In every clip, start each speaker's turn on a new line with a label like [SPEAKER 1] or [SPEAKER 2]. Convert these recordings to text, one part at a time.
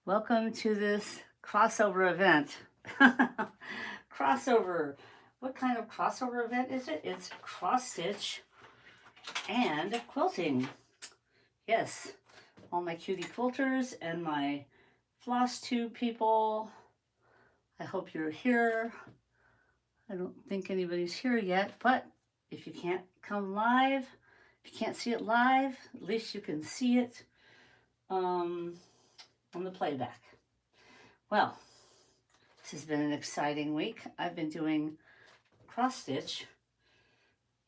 [SPEAKER 1] Welcome to this crossover event. Crossover. What kind of crossover event is it? It's cross stitch and quilting. Yes, all my cutie quilters and my floss tube people. I hope you're here. I don't think anybody's here yet, but if you can't come live, if you can't see it live, at least you can see it on the playback. Well, this has been an exciting week. I've been doing cross stitch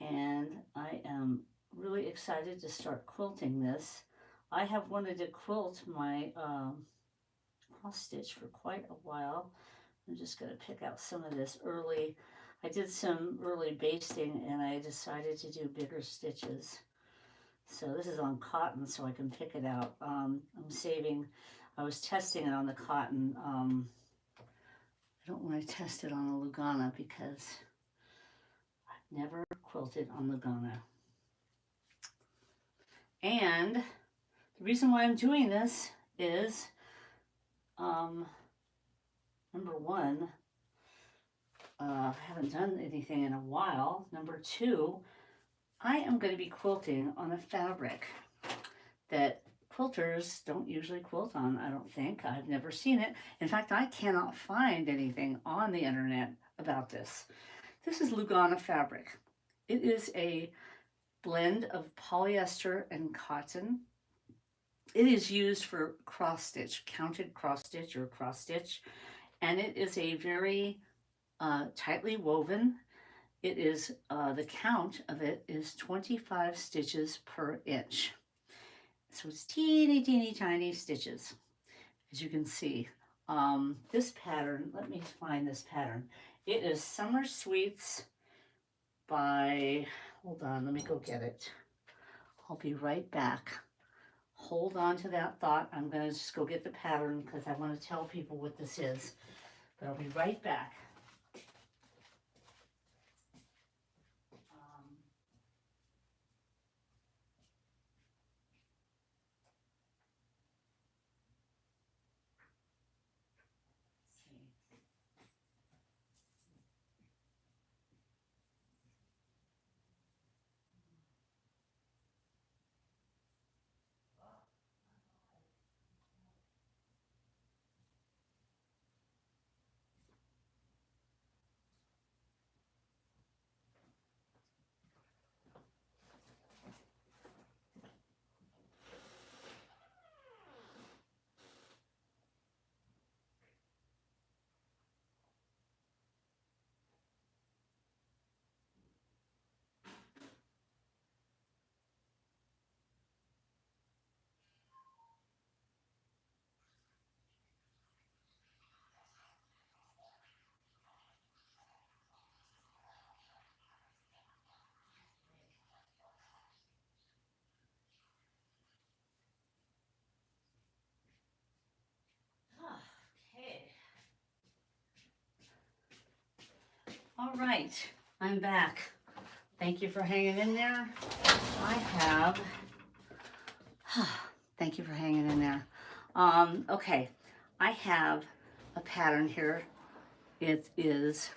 [SPEAKER 1] and I am really excited to start quilting this. I have wanted to quilt my cross stitch for quite a while. I'm just going to pick out some of this early. I did some early basting and I decided to do bigger stitches. So this is on cotton so I can pick it out. I'm saving, I was testing it on the cotton. I don't want to test it on the Lugana because I've never quilted on Lugana. And the reason why I'm doing this is, number one, I haven't done anything in a while. Number two, I am going to be quilting on a fabric that quilters don't usually quilt on, I don't think. I've never seen it. In fact, I cannot find anything on the internet about this. This is Lugana fabric. It is a blend of polyester and cotton. It is used for cross stitch, counted cross stitch or cross stitch, and it is a very tightly woven. It is, the count of it is 25 stitches per inch. So it's teeny, teeny, tiny stitches, as you can see. This pattern, let me find this pattern. It is Summer Sweets by, hold on, let me go get it. I'll be right back. Hold on to that thought. I'm going to just go get the pattern because I want to tell people what this is. But I'll be right back. Okay. All right, I'm back. Thank you for hanging in there. I have, thank you for hanging in there. Okay, I have a pattern here. It is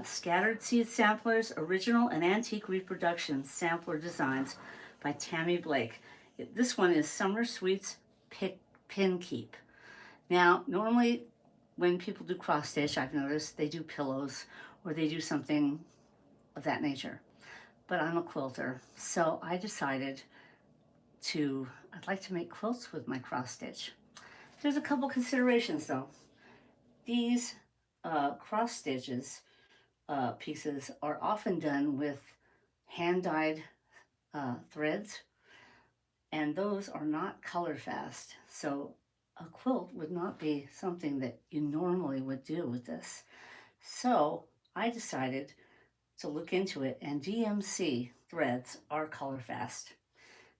[SPEAKER 1] Scattered Seed Samplers, Original and Antique Reproductions, Sampler Designs by Tammy Blake. This one is Summer Sweets Pin Keep. Now, normally when people do cross stitch, I've noticed they do pillows or they do something of that nature. But I'm a quilter, so I decided I'd like to make quilts with my cross stitch. There's a couple considerations though. These cross stitches pieces are often done with hand-dyed threads, and those are not color fast. So a quilt would not be something that you normally would do with this. So I decided to look into it, and DMC threads are color fast.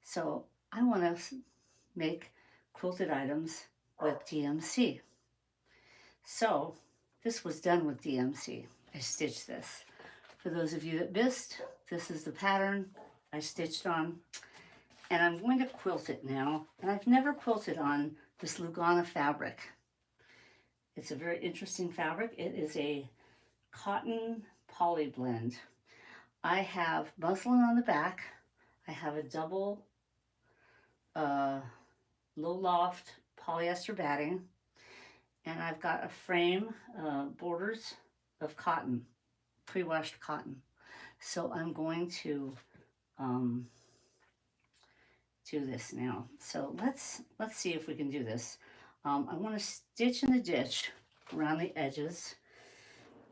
[SPEAKER 1] So I want to make quilted items with DMC. So this was done with DMC. I stitched this. For those of you that missed, this is the pattern I stitched on, and I'm going to quilt it now. And I've never quilted on this Lugana fabric. It's a very interesting fabric. It is a cotton poly blend. I have muslin on the back. I have a double low loft polyester batting, and I've got a frame borders of cotton, pre-washed cotton. So I'm going to do this now. So let's see if we can do this. I want to stitch in the ditch around the edges,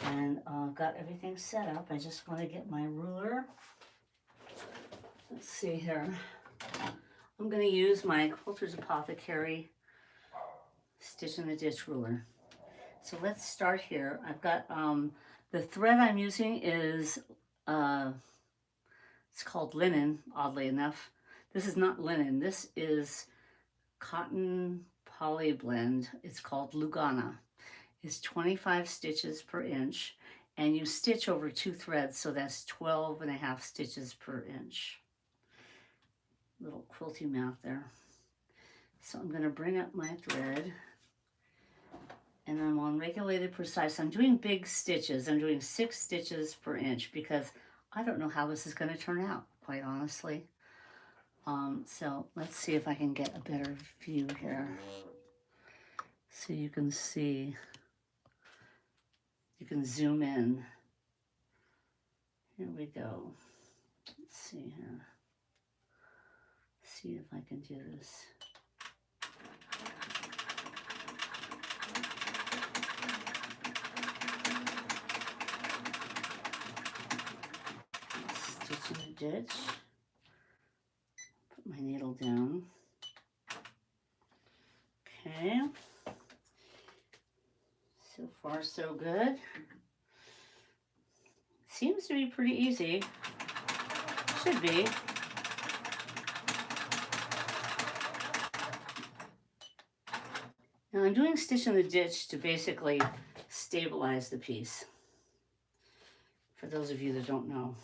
[SPEAKER 1] and got everything set up. I just want to get my ruler. Let's see here. I'm going to use my Quilter's Apothecary stitch in the ditch ruler. So let's start here. I've got the thread I'm using is it's called linen, oddly enough. This is not linen. This is cotton poly blend. It's called Lugana. It's 25 stitches per inch, and you stitch over 2 threads, so that's 12.5 stitches per inch. Little quilty mouth there. So I'm going to bring up my thread, and I'm on regulated precise. I'm doing big stitches. I'm doing 6 stitches per inch because I don't know how this is going to turn out, quite honestly. So let's see if I can get a better view here so you can see. You can zoom in. Here we go. Let's see here. See if I can do this. Stitch in the ditch. Put my needle down. Okay. So far, so good. Seems to be pretty easy. Should be. Now I'm doing stitch in the ditch to basically stabilize the piece. For those of you that don't know.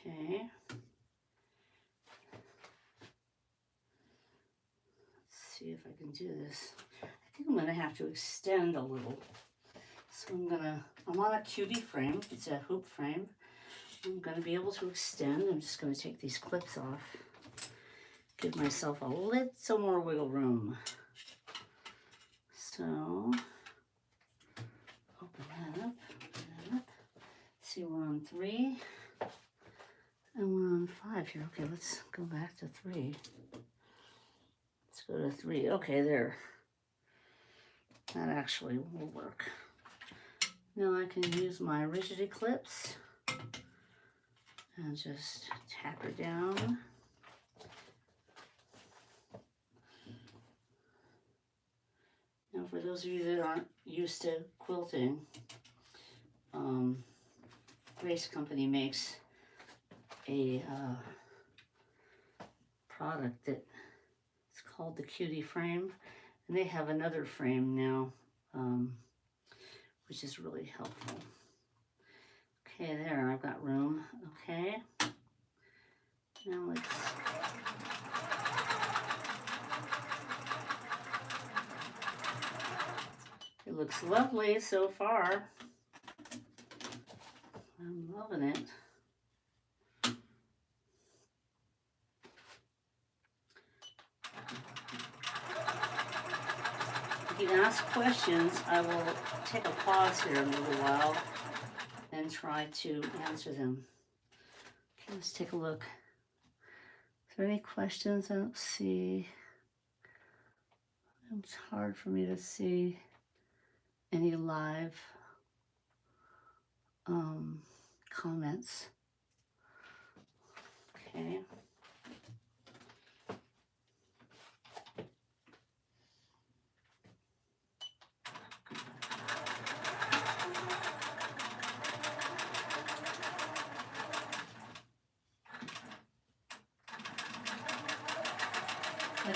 [SPEAKER 1] Okay. See if I can do this. I think I'm going to have to extend a little. So I'm on a QD frame. It's a hoop frame. I'm going to be able to extend. I'm just going to take these clips off. Give myself a little more wiggle room. So, open that up. See, we're on 3. And we're on 5 here. Okay, let's go back to 3. Let's go to 3. Okay, there. That actually will work. Now I can use my rigidity clips and just tap her down. Now for those of you that aren't used to quilting, Grace Company makes a product that it's called the QD frame, and they have another frame now, which is really helpful. Okay, there, I've got room. Okay, now let's it looks lovely so far. I'm loving it. If you ask questions, I will take a pause here in a little while and try to answer them. Okay, let's take a look. Is there any questions? I don't see. It's hard for me to see any live comments. Okay.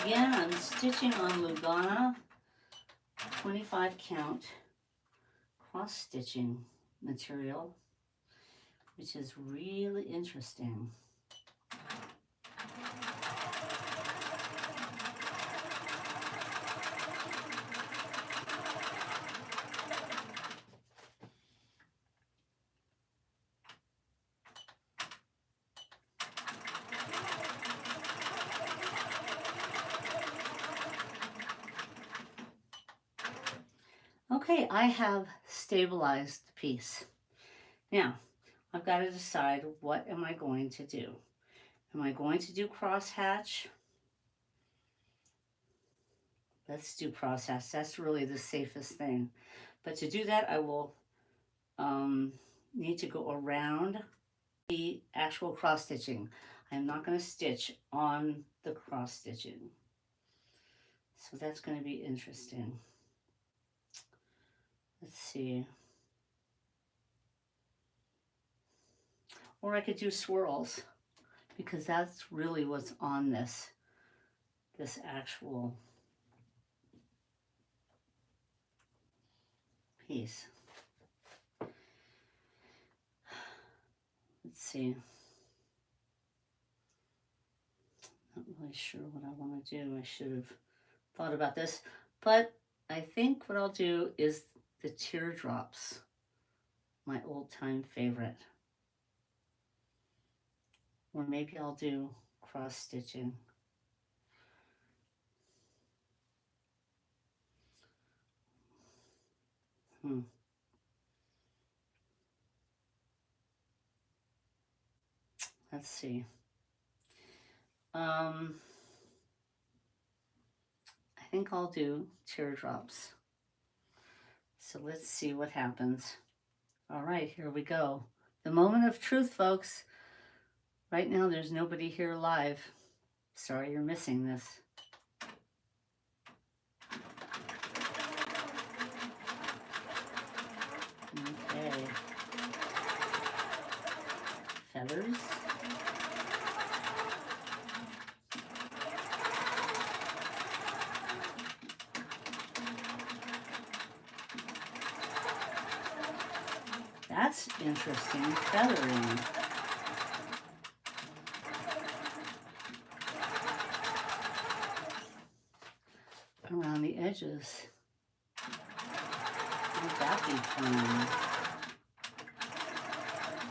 [SPEAKER 1] Again, I'm stitching on Lugana 25 count cross stitching material, which is really interesting. Okay, I have stabilized the piece. Now, I've got to decide, what am I going to do? Am I going to do crosshatch? Let's do crosshatch. That's really the safest thing. But to do that, I will need to go around the actual cross stitching. I'm not going to stitch on the cross stitching. So that's going to be interesting. Let's see. Or I could do swirls, because that's really what's on this actual piece. Let's see. Not really sure what I want to do. I should have thought about this, but I think what I'll do is the teardrops, my old-time favorite. Or maybe I'll do cross stitching. Let's see. I think I'll do teardrops. So let's see what happens. All right, here we go. The moment of truth, folks. Right now, there's nobody here live. Sorry you're missing this. Okay. Feathers. That's interesting, feathering. Around the edges. Wouldn't that be fun?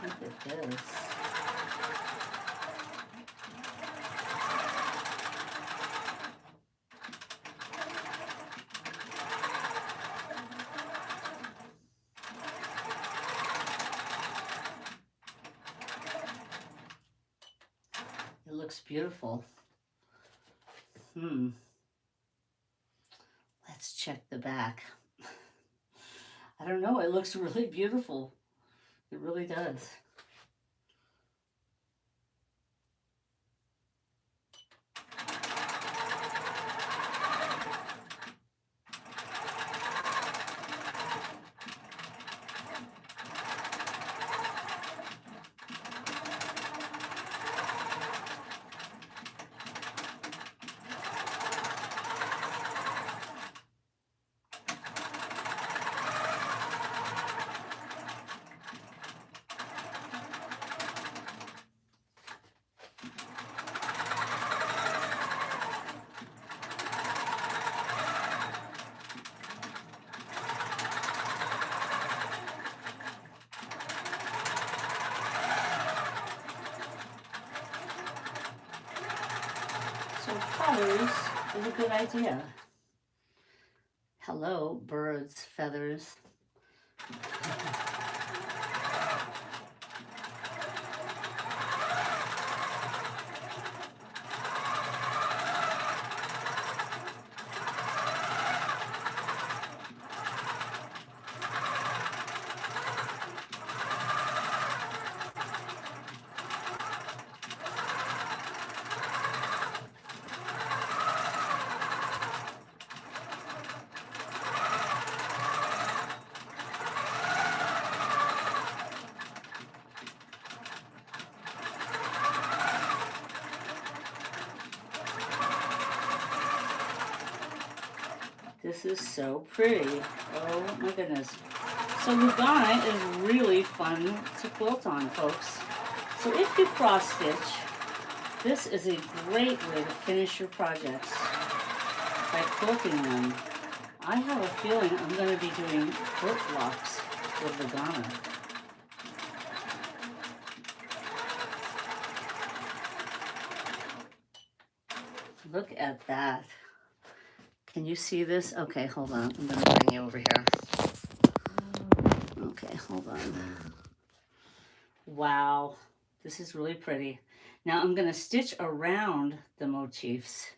[SPEAKER 1] Look at this. It looks beautiful. Let's check the back. I don't know, it looks really beautiful. It really does. So colors is a good idea. Hello, birds, feathers. This is so pretty. Oh my goodness. So Lugana is really fun to quilt on, folks. So if you cross stitch, this is a great way to finish your projects by quilting them. I have a feeling I'm going to be doing quilt blocks with Lugana. Look at that. Can you see this? Okay, hold on. I'm going to bring you over here. Okay, hold on. Wow, this is really pretty. Now I'm gonna stitch around the motifs.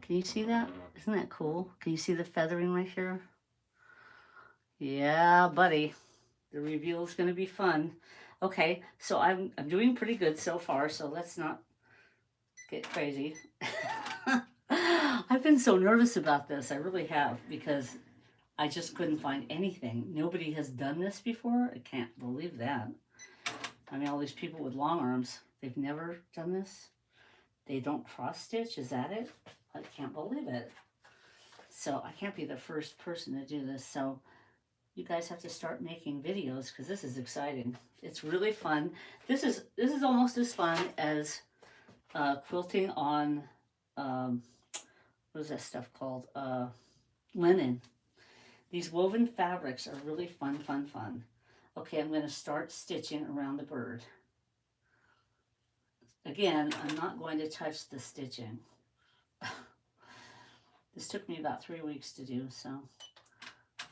[SPEAKER 1] Can you see that? Isn't that cool? Can you see the feathering right here? Yeah, buddy. The reveal is gonna be fun. Okay, so I'm doing pretty good so far, so let's not get crazy. I've been so nervous about this. I really have, because I just couldn't find anything. Nobody has done this before. I can't believe that. I mean, all these people with long arms, they've never done this. They don't cross stitch. Is that it? I can't believe it. So I can't be the first person to do this. So you guys have to start making videos, because this is exciting. It's really fun. This is almost as fun as quilting on what is that stuff called? Linen. These woven fabrics are really fun, fun, fun. Okay, I'm going to start stitching around the bird. Again, I'm not going to touch the stitching. This took me about 3 weeks to do, so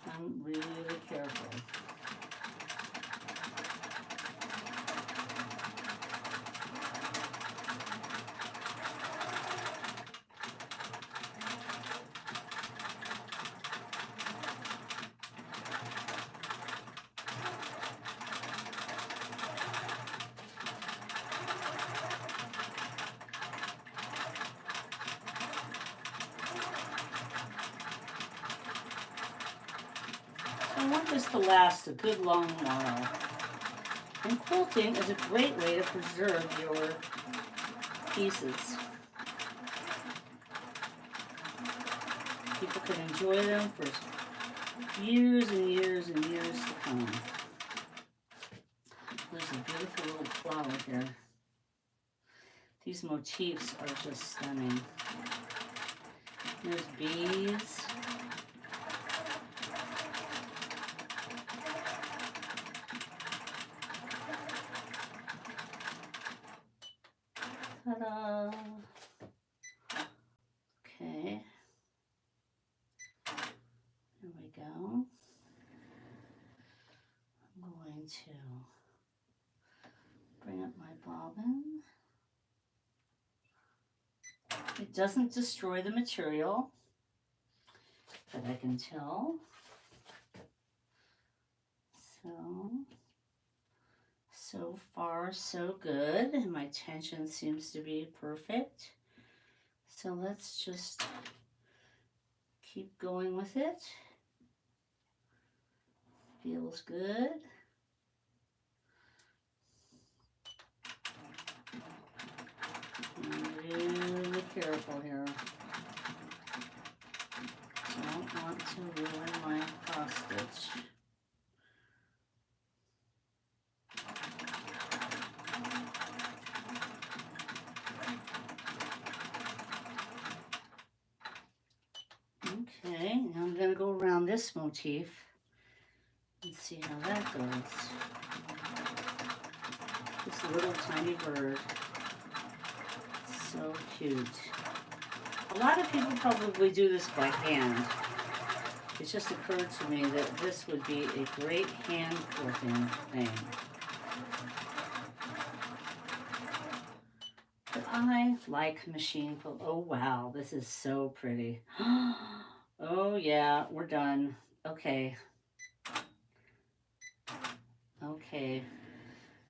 [SPEAKER 1] I'm really careful. I want this to last a good long while. And quilting is a great way to preserve your pieces. People can enjoy them for years and years and years to come. There's a beautiful little flower here. These motifs are just stunning. There's bees. Ta-da! Okay. There we go. I'm going to bring up my bobbin. It doesn't destroy the material, but I can tell. So far so good. And my tension seems to be perfect. So let's just keep going with it. Feels good. I'm really careful here. Don't want to ruin my cross stitch. Okay, now I'm going to go around this motif and see how that goes. This little tiny bird. So cute. A lot of people probably do this by hand. It just occurred to me that this would be a great hand quilting thing. But I like machine quilt. Oh wow, this is so pretty. Oh yeah, we're done. Okay. Okay,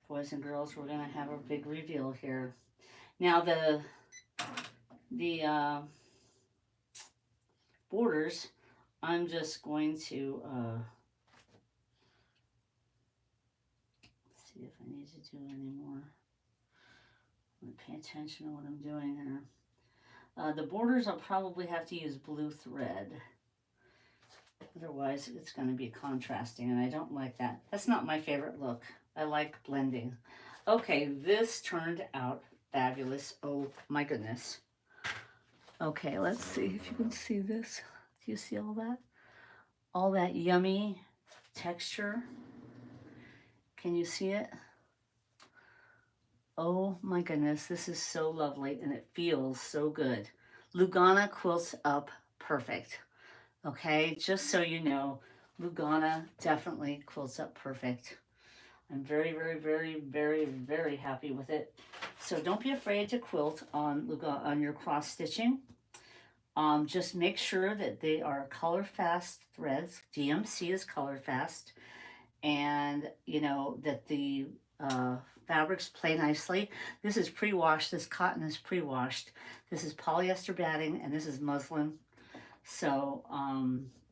[SPEAKER 1] boys and girls, we're gonna have a big reveal here. Now the borders, I'm just going to see if I need to do any more. I'm gonna pay attention to what I'm doing here. The borders, I'll probably have to use blue thread. Otherwise, it's going to be contrasting, and I don't like that. That's not my favorite look. I like blending. Okay, this turned out fabulous. Oh my goodness. Okay, let's see if you can see this. Do you see all that? All that yummy texture. Can you see it? Oh my goodness, this is so lovely, and it feels so good. Lugana quilts up perfect. Okay, just so you know, Lugana definitely quilts up perfect. I'm very, very, very, very, very happy with it. So don't be afraid to quilt on on your cross stitching. Just make sure that they are color fast threads. DMC is color fast, and you know that the fabrics play nicely. This is pre-washed. This cotton is pre-washed. This is polyester batting, and this is muslin. So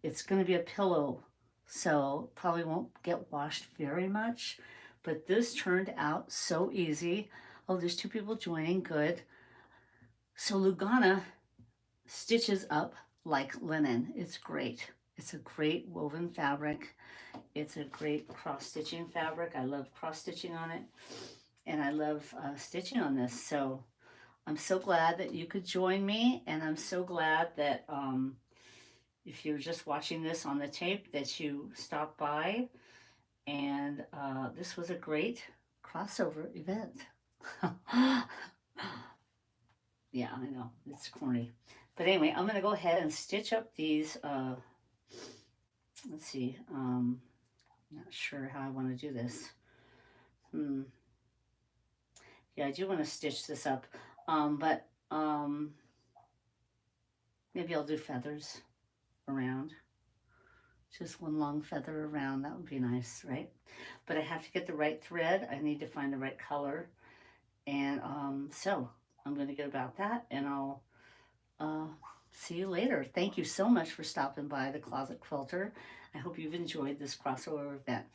[SPEAKER 1] it's going to be a pillow, so probably won't get washed very much. But this turned out so easy. Oh, there's two people joining. Good. So Lugana stitches up like linen. It's great. It's a great woven fabric. It's a great cross stitching fabric. I love cross stitching on it, and I love stitching on this. So I'm so glad that you could join me, and I'm so glad that if you're just watching this on the tape, that you stopped by. And this was a great crossover event. Yeah, I know, it's corny. But anyway, I'm going to go ahead and stitch up these, let's see, not sure how I want to do this. Yeah, I do want to stitch this up, but maybe I'll do feathers around. Just one long feather around, that would be nice, right? But I have to get the right thread. I need to find the right color. And so I'm going to get about that, and I'll see you later. Thank you so much for stopping by the Closet Quilter. I hope you've enjoyed this crossover event.